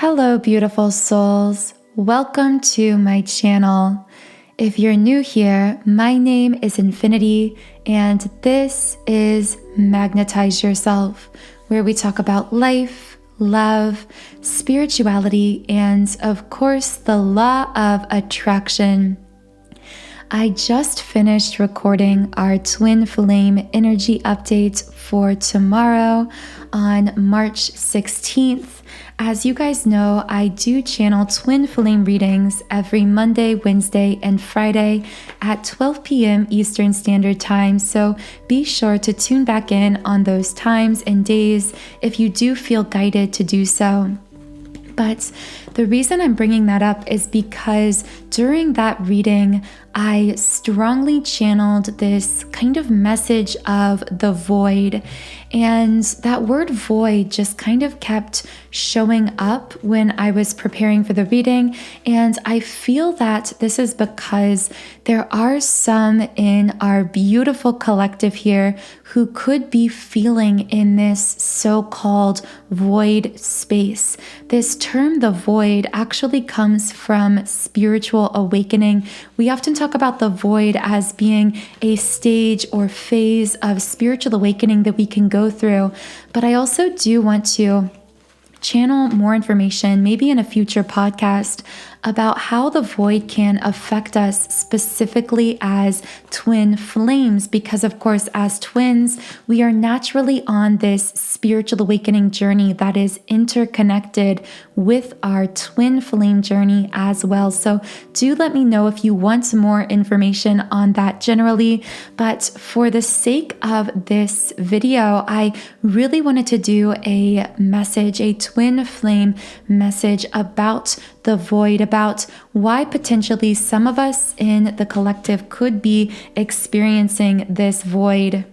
Hello, beautiful souls. Welcome to my channel. If you're new here, my name is Infinity, and this is Magnetize Yourself, where we talk about life, love, spirituality, and of course, the law of attraction. I just finished recording our twin flame energy update for tomorrow on March 16th. As you guys know, I do channel twin flame readings every Monday, Wednesday, and Friday at 12 p.m. Eastern Standard Time, so be sure to tune back in on those times and days if you do feel guided to do so. But the reason I'm bringing that up is because during that reading, I strongly channeled this kind of message of the void. And that word void just kind of kept showing up when I was preparing for the reading. And I feel that this is because there are some in our beautiful collective here who could be feeling in this so-called void space. This term, the void, actually comes from spiritual awakening. We often talk about the void as being a stage or phase of spiritual awakening that we can go through. But I also do want to channel more information, maybe in a future podcast, about how the void can affect us specifically as twin flames, because of course, as twins, we are naturally on this spiritual awakening journey that is interconnected with our twin flame journey as well. So do let me know if you want more information on that generally, but for the sake of this video, I really wanted to do a message, a twin flame message about the void, about why potentially some of us in the collective could be experiencing this void.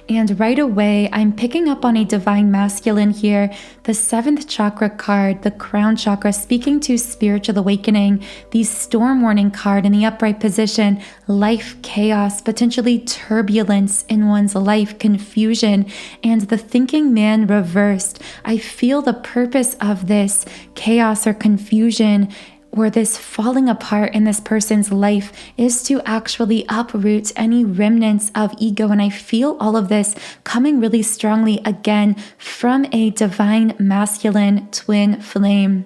And right away, I'm picking up on a divine masculine here, the 7th chakra card, the crown chakra, speaking to spiritual awakening, the storm warning card in the upright position, life chaos, potentially turbulence in one's life, confusion, and the thinking man reversed. I feel the purpose of this chaos or confusion or this falling apart in this person's life is to actually uproot any remnants of ego. And I feel all of this coming really strongly again from a divine masculine twin flame.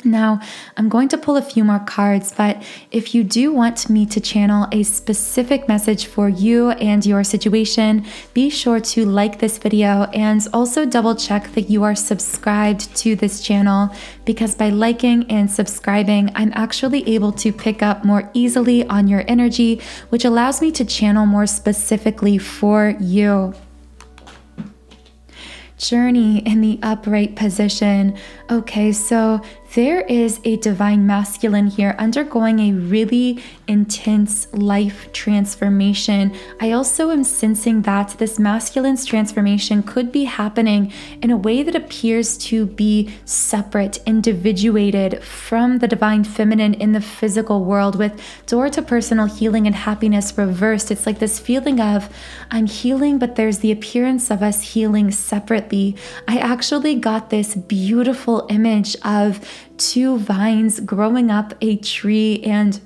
Now, I'm going to pull a few more cards, but if you do want me to channel a specific message for you and your situation, be sure to like this video and also double check that you are subscribed to this channel, because by liking and subscribing, I'm actually able to pick up more easily on your energy, which allows me to channel more specifically for you. Journey in the upright position. Okay, so there is a divine masculine here undergoing a really intense life transformation. I also am sensing that this masculine's transformation could be happening in a way that appears to be separate, individuated from the divine feminine in the physical world, with door to personal healing and happiness reversed. It's like this feeling of I'm healing, but there's the appearance of us healing separately. I actually got this beautiful image of two vines growing up a tree, and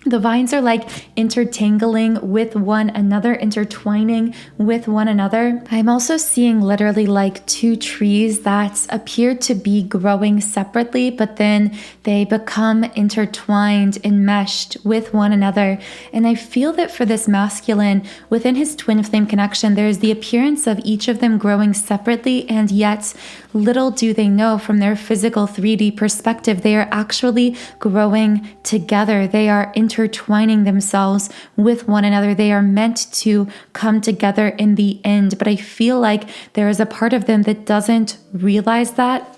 the vines are like intertangling with one another, intertwining with one another. I'm also seeing literally like two trees that appear to be growing separately, but then they become intertwined, enmeshed with one another. And I feel that for this masculine, within his twin flame connection, there's the appearance of each of them growing separately, and yet little do they know from their physical 3D perspective, they are actually growing together. They are intertwining themselves with one another. They are meant to come together in the end. But I feel like there is a part of them that doesn't realize that.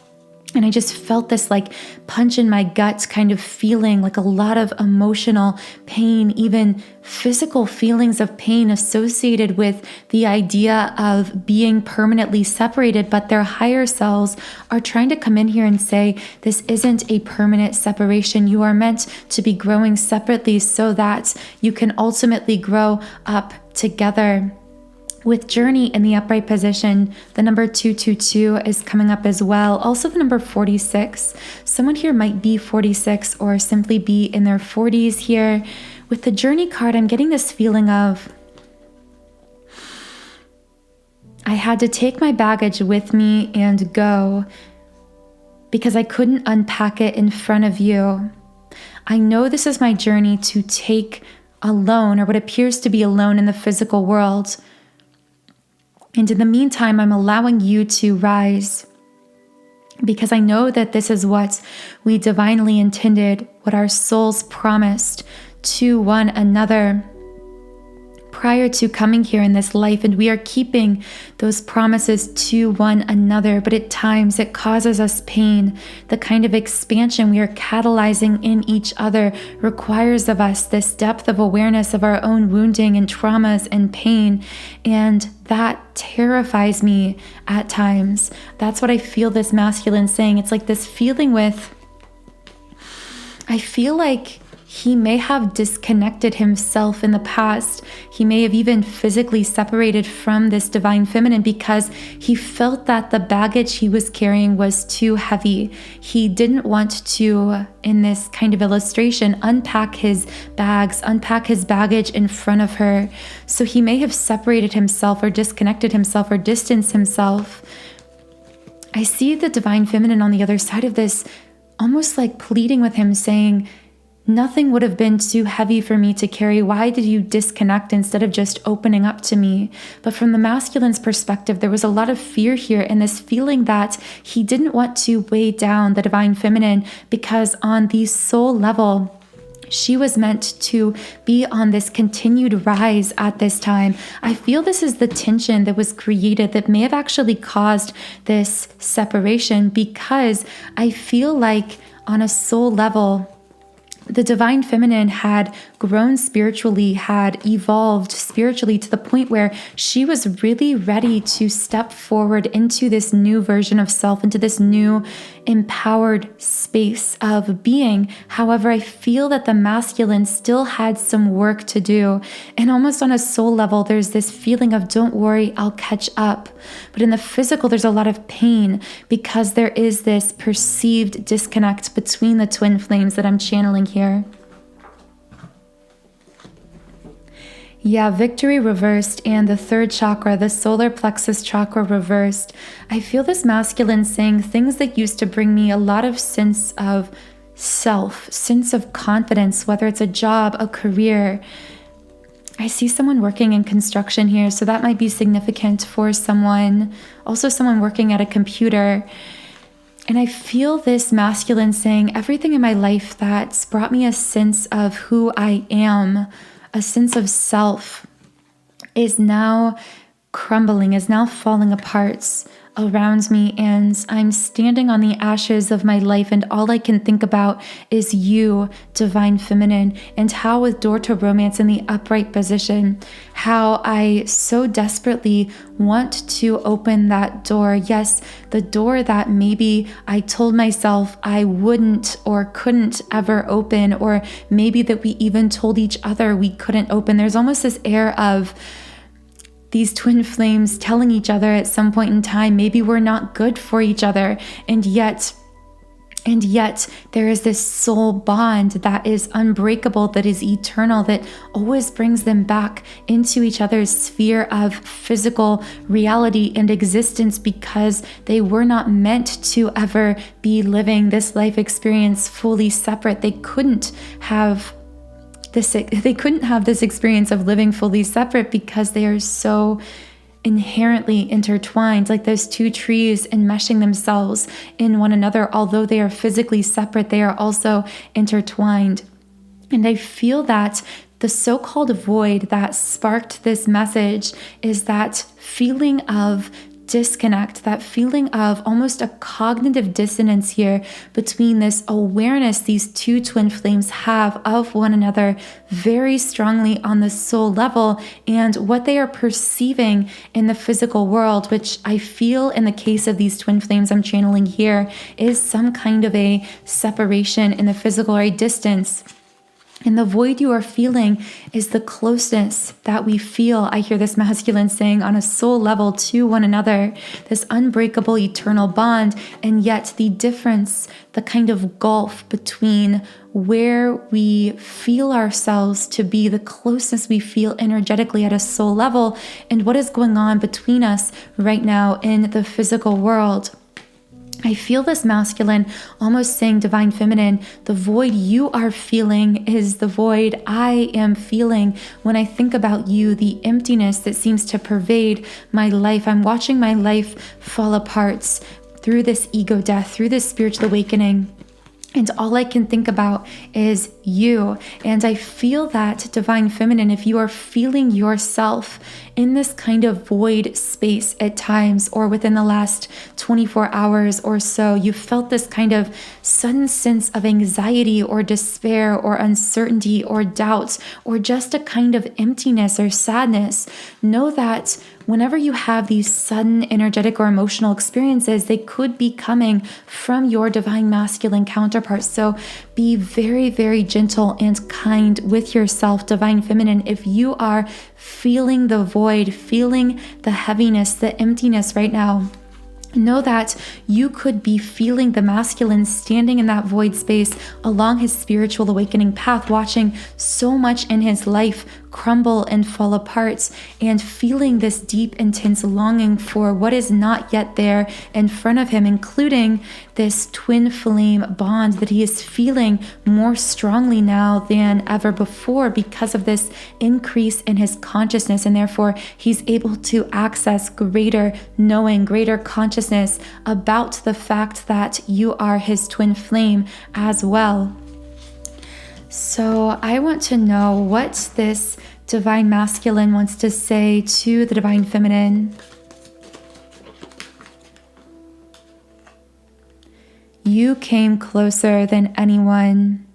And I just felt this like punch in my gut kind of feeling, like a lot of emotional pain, even physical feelings of pain associated with the idea of being permanently separated. But their higher selves are trying to come in here and say, this isn't a permanent separation. You are meant to be growing separately so that you can ultimately grow up together. With journey in the upright position, the number 222 is coming up as well. Also the number 46. Someone here might be 46 or simply be in their 40s here. With the journey card, I'm getting this feeling of I had to take my baggage with me and go because I couldn't unpack it in front of you. I know this is my journey to take alone, or what appears to be alone in the physical world. And in the meantime, I'm allowing you to rise because I know that this is what we divinely intended, what our souls promised to one another prior to coming here in this life, and we are keeping those promises to one another, but at times it causes us pain. The kind of expansion we are catalyzing in each other requires of us this depth of awareness of our own wounding and traumas and pain, and that terrifies me at times. That's what I feel this masculine saying. It's like this feeling with, I feel like he may have disconnected himself in the past. He may have even physically separated from this divine feminine because he felt that the baggage he was carrying was too heavy. He didn't want to, in this kind of illustration, unpack his baggage in front of her. So he may have separated himself or disconnected himself or distanced himself. I see the divine feminine on the other side of this, almost like pleading with him, saying, nothing would have been too heavy for me to carry. Why did you disconnect instead of just opening up to me? But from the masculine's perspective, there was a lot of fear here and this feeling that he didn't want to weigh down the divine feminine because on the soul level, she was meant to be on this continued rise at this time. I feel this is the tension that was created that may have actually caused this separation, because I feel like on a soul level, the divine feminine had grown spiritually, had evolved spiritually to the point where she was really ready to step forward into this new version of self, into this new empowered space of being. However, I feel that the masculine still had some work to do. And almost on a soul level, there's this feeling of, don't worry, I'll catch up. But in the physical, there's a lot of pain because there is this perceived disconnect between the twin flames that I'm channeling here. Yeah, victory reversed and the third chakra, the solar plexus chakra reversed. I feel this masculine saying things that used to bring me a lot of sense of self, sense of confidence, whether it's a job, a career. I see someone working in construction here, so that might be significant for someone. Also someone working at a computer. And I feel this masculine saying everything in my life that's brought me a sense of who I am, a sense of self, is now crumbling, is now falling apart around me, and I'm standing on the ashes of my life, and all I can think about is you, divine feminine, and how with door to romance in the upright position, how I so desperately want to open that door. Yes, the door that maybe I told myself I wouldn't or couldn't ever open, or maybe that we even told each other we couldn't open. There's almost this air of these twin flames telling each other at some point in time, maybe we're not good for each other. And yet there is this soul bond that is unbreakable, that is eternal, that always brings them back into each other's sphere of physical reality and existence, because they were not meant to ever be living this life experience fully separate. They couldn't have this experience of living fully separate because they are so inherently intertwined, like those two trees enmeshing themselves in one another. Although they are physically separate, they are also intertwined. And I feel that the so-called void that sparked this message is that feeling of disconnect, that feeling of almost a cognitive dissonance here between this awareness these two twin flames have of one another very strongly on the soul level, and what they are perceiving in the physical world, which I feel in the case of these twin flames I'm channeling here is some kind of a separation in the physical, or a distance. And the void you are feeling is the closeness that we feel, I hear this masculine saying, on a soul level to one another, this unbreakable eternal bond. And yet the difference, the kind of gulf between where we feel ourselves to be, the closeness we feel energetically at a soul level, and what is going on between us right now in the physical world. I feel this masculine almost saying, divine feminine, the void you are feeling is the void I am feeling. When I think about you, the emptiness that seems to pervade my life, I'm watching my life fall apart through this ego death, through this spiritual awakening. And all I can think about is you. And I feel that, divine feminine, if you are feeling yourself in this kind of void space at times, or within the last 24 hours or so, you felt this kind of sudden sense of anxiety or despair or uncertainty or doubt, or just a kind of emptiness or sadness, know that whenever you have these sudden energetic or emotional experiences, they could be coming from your divine masculine counterpart. So be very, very gentle and kind with yourself, divine feminine. If you are feeling the void, feeling the heaviness, the emptiness right now, know that you could be feeling the masculine standing in that void space along his spiritual awakening path, watching so much in his life crumble and fall apart, and feeling this deep, intense longing for what is not yet there in front of him, including this twin flame bond that he is feeling more strongly now than ever before because of this increase in his consciousness, and therefore he's able to access greater knowing, greater consciousness about the fact that you are his twin flame as well. So I want to know what this divine masculine wants to say to the divine feminine. You came closer than anyone.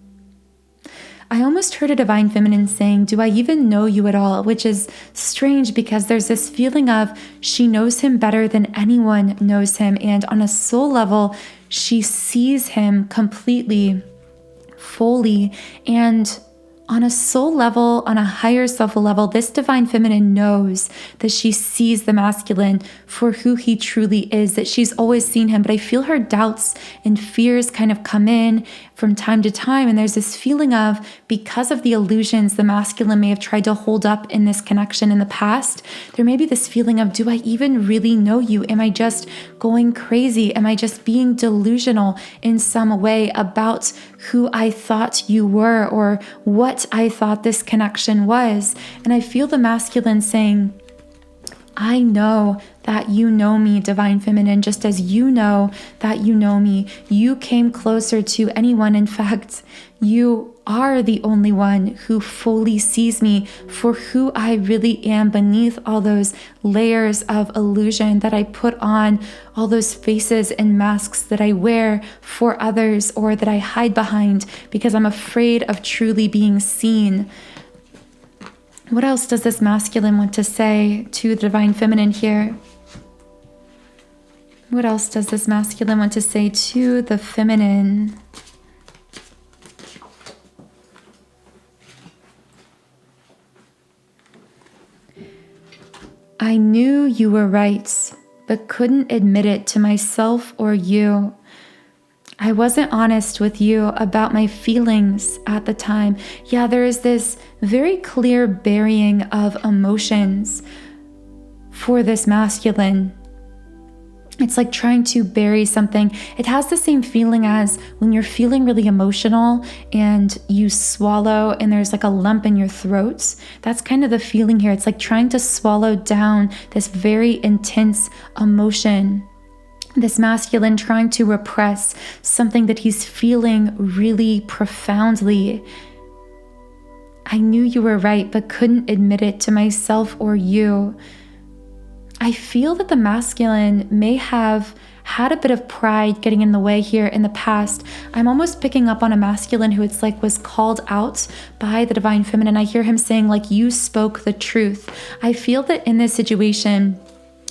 I almost heard a divine feminine saying, do I even know you at all? Which is strange because there's this feeling of she knows him better than anyone knows him. And on a soul level, she sees him completely, fully, and on a soul level, on a higher self level, this divine feminine knows that she sees the masculine for who he truly is, that she's always seen him. But I feel her doubts and fears kind of come in from time to time. And there's this feeling of, because of the illusions the masculine may have tried to hold up in this connection in the past, there may be this feeling of, do I even really know you? Am I just going crazy? Am I just being delusional in some way about who I thought you were, or what I thought this connection was? And I feel the masculine saying, I know that you know me, divine feminine, just as you know that you know me. You came closer to anyone. In fact, you are the only one who fully sees me for who I really am beneath all those layers of illusion that I put on, all those faces and masks that I wear for others or that I hide behind because I'm afraid of truly being seen. What else does this masculine want to say to the divine feminine here? What else does this masculine want to say to the feminine? I knew you were right, but couldn't admit it to myself or you. I wasn't honest with you about my feelings at the time. Yeah, there is this very clear burying of emotions for this masculine. It's like trying to bury something. It has the same feeling as when you're feeling really emotional and you swallow and there's like a lump in your throat. That's kind of the feeling here. It's like trying to swallow down this very intense emotion. This masculine trying to repress something that he's feeling really profoundly. I knew you were right, but couldn't admit it to myself or you. I feel that the masculine may have had a bit of pride getting in the way here in the past. I'm almost picking up on a masculine who it's like was called out by the divine feminine. I hear him saying like, you spoke the truth. I feel that in this situation,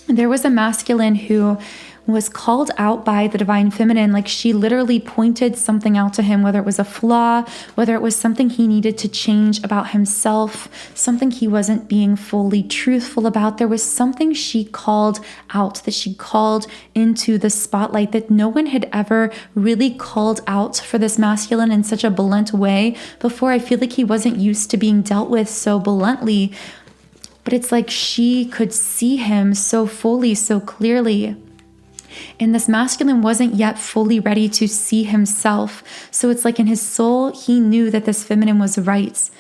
there was a masculine who was called out by the divine feminine. Like she literally pointed something out to him, whether it was a flaw, whether it was something he needed to change about himself, something he wasn't being fully truthful about. There was something she called out, that she called into the spotlight, that no one had ever really called out for this masculine in such a blunt way before. I feel like he wasn't used to being dealt with so bluntly. But it's like she could see him so fully, so clearly. And this masculine wasn't yet fully ready to see himself. So it's like in his soul, he knew that this feminine was right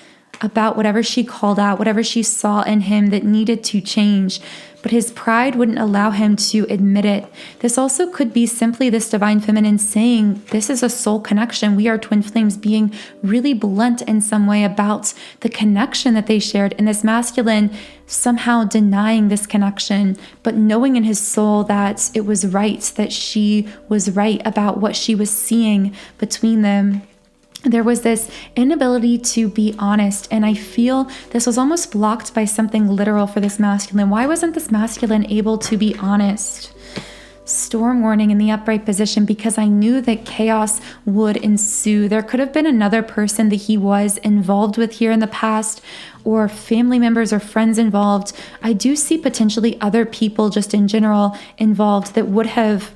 about whatever she called out, whatever she saw in him that needed to change. But his pride wouldn't allow him to admit it. This also could be simply this divine feminine saying, this is a soul connection. We are twin flames, being really blunt in some way about the connection that they shared. And this masculine somehow denying this connection, but knowing in his soul that it was right, that she was right about what she was seeing between them. There was this inability to be honest, and I feel this was almost blocked by something literal for this masculine. Why wasn't this masculine able to be honest? Storm warning in the upright position, because I knew that chaos would ensue. There could have been another person that he was involved with here in the past, or family members or friends involved. I do see potentially other people just in general involved that would have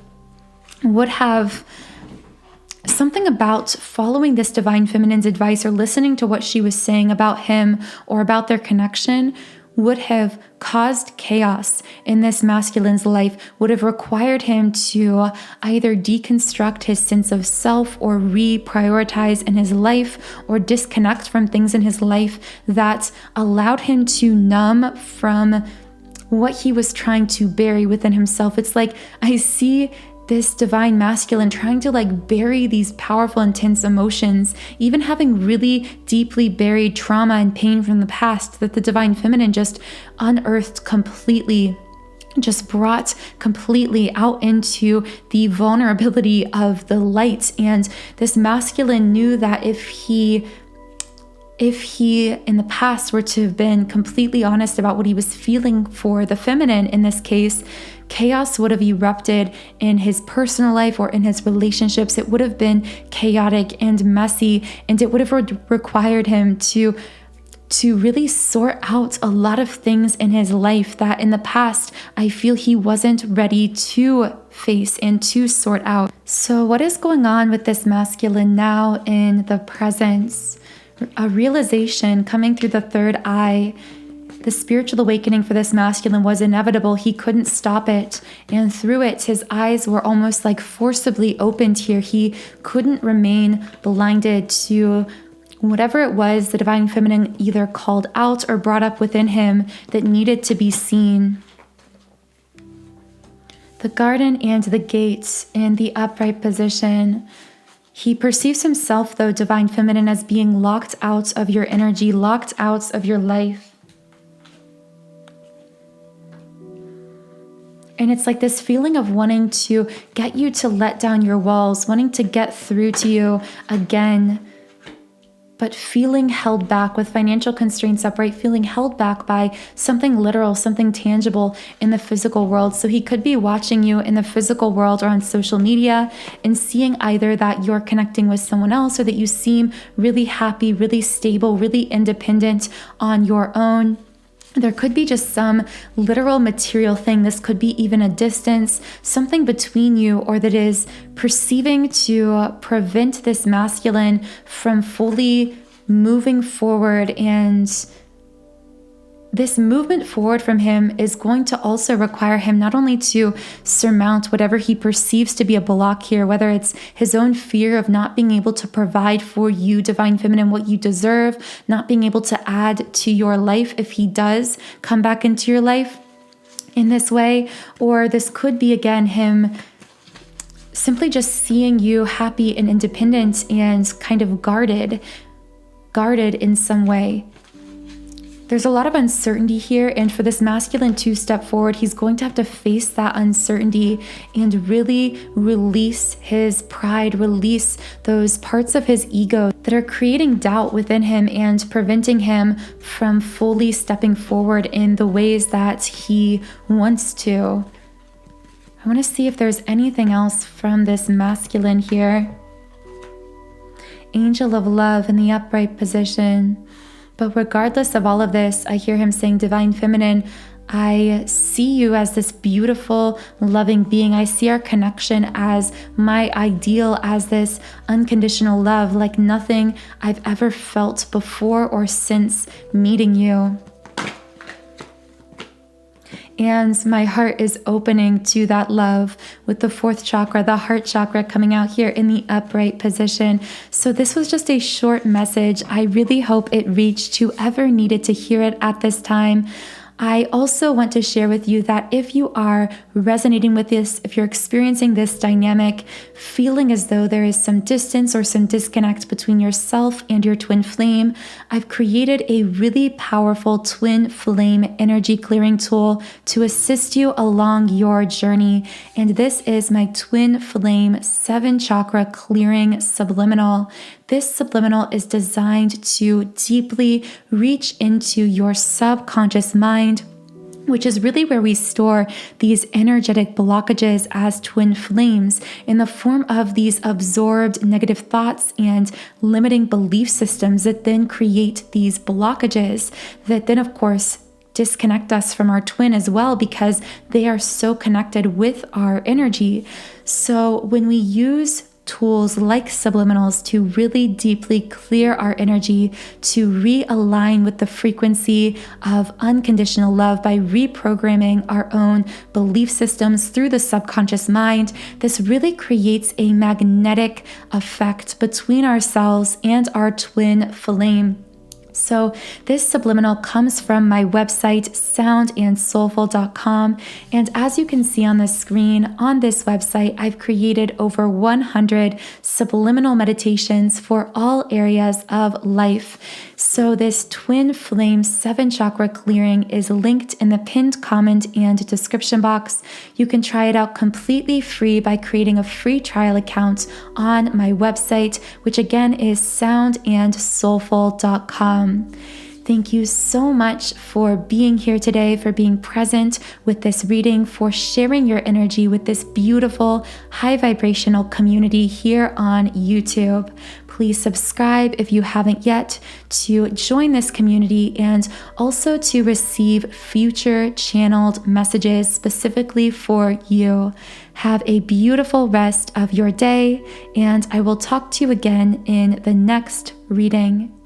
something about following this divine feminine's advice or listening to what she was saying about him or about their connection would have caused chaos in this masculine's life, would have required him to either deconstruct his sense of self or reprioritize in his life or disconnect from things in his life that allowed him to numb from what he was trying to bury within himself. It's like I see this divine masculine trying to bury these powerful, intense emotions, even having really deeply buried trauma and pain from the past that the divine feminine just unearthed completely, just brought completely out into the vulnerability of the light. And this masculine knew that if he in the past were to have been completely honest about what he was feeling for the feminine in this case, chaos would have erupted in his personal life or in his relationships. It would have been chaotic and messy, and it would have required him to really sort out a lot of things in his life that in the past I feel he wasn't ready to face and to sort out. So what is going on with this masculine now in the presence? A realization coming through the third eye. The spiritual awakening for this masculine was inevitable. He couldn't stop it. And through it, his eyes were almost forcibly opened here. He couldn't remain blinded to whatever it was the divine feminine either called out or brought up within him that needed to be seen. The garden and the gates in the upright position. He perceives himself, though, divine feminine, as being locked out of your energy, locked out of your life. And it's like this feeling of wanting to get you to let down your walls, wanting to get through to you again, but feeling held back with financial constraints upright, feeling held back by something literal, something tangible in the physical world. So he could be watching you in the physical world or on social media and seeing either that you're connecting with someone else or that you seem really happy, really stable, really independent on your own. There could be just some literal material thing. This could be even a distance, something between you, or that is perceiving to prevent this masculine from fully moving forward. And this movement forward from him is going to also require him not only to surmount whatever he perceives to be a block here, whether it's his own fear of not being able to provide for you, divine feminine, what you deserve, not being able to add to your life if he does come back into your life in this way, or this could be, again, him simply just seeing you happy and independent and kind of guarded in some way. There's a lot of uncertainty here, and for this masculine to step forward, he's going to have to face that uncertainty and really release his pride, release those parts of his ego that are creating doubt within him and preventing him from fully stepping forward in the ways that he wants to. I want to see if there's anything else from this masculine here. Angel of love in the upright position. But regardless of all of this, I hear him saying, Divine Feminine, I see you as this beautiful, loving being. I see our connection as my ideal, as this unconditional love, like nothing I've ever felt before or since meeting you. And my heart is opening to that love with the fourth chakra, the heart chakra, coming out here in the upright position. So this was just a short message. I really hope it reached whoever needed to hear it at this time. I also want to share with you that if you are resonating with this, if you're experiencing this dynamic, feeling as though there is some distance or some disconnect between yourself and your twin flame, I've created a really powerful twin flame energy clearing tool to assist you along your journey. And this is my twin flame 7 chakra clearing subliminal. This subliminal is designed to deeply reach into your subconscious mind, which is really where we store these energetic blockages as twin flames in the form of these absorbed negative thoughts and limiting belief systems that then create these blockages that then, of course, disconnect us from our twin as well, because they are so connected with our energy. So when we use tools like subliminals to really deeply clear our energy, to realign with the frequency of unconditional love by reprogramming our own belief systems through the subconscious mind, this really creates a magnetic effect between ourselves and our twin flame. So this subliminal comes from my website, soundandsoulful.com. And as you can see on the screen, on this website, I've created over 100 subliminal meditations for all areas of life. So this twin flame 7 chakra clearing is linked in the pinned comment and description box. You can try it out completely free by creating a free trial account on my website, which again is soundandsoulful.com. Thank you so much for being here today, for being present with this reading, for sharing your energy with this beautiful, high vibrational community here on YouTube. Please subscribe if you haven't yet to join this community and also to receive future channeled messages specifically for you. Have a beautiful rest of your day, and I will talk to you again in the next reading.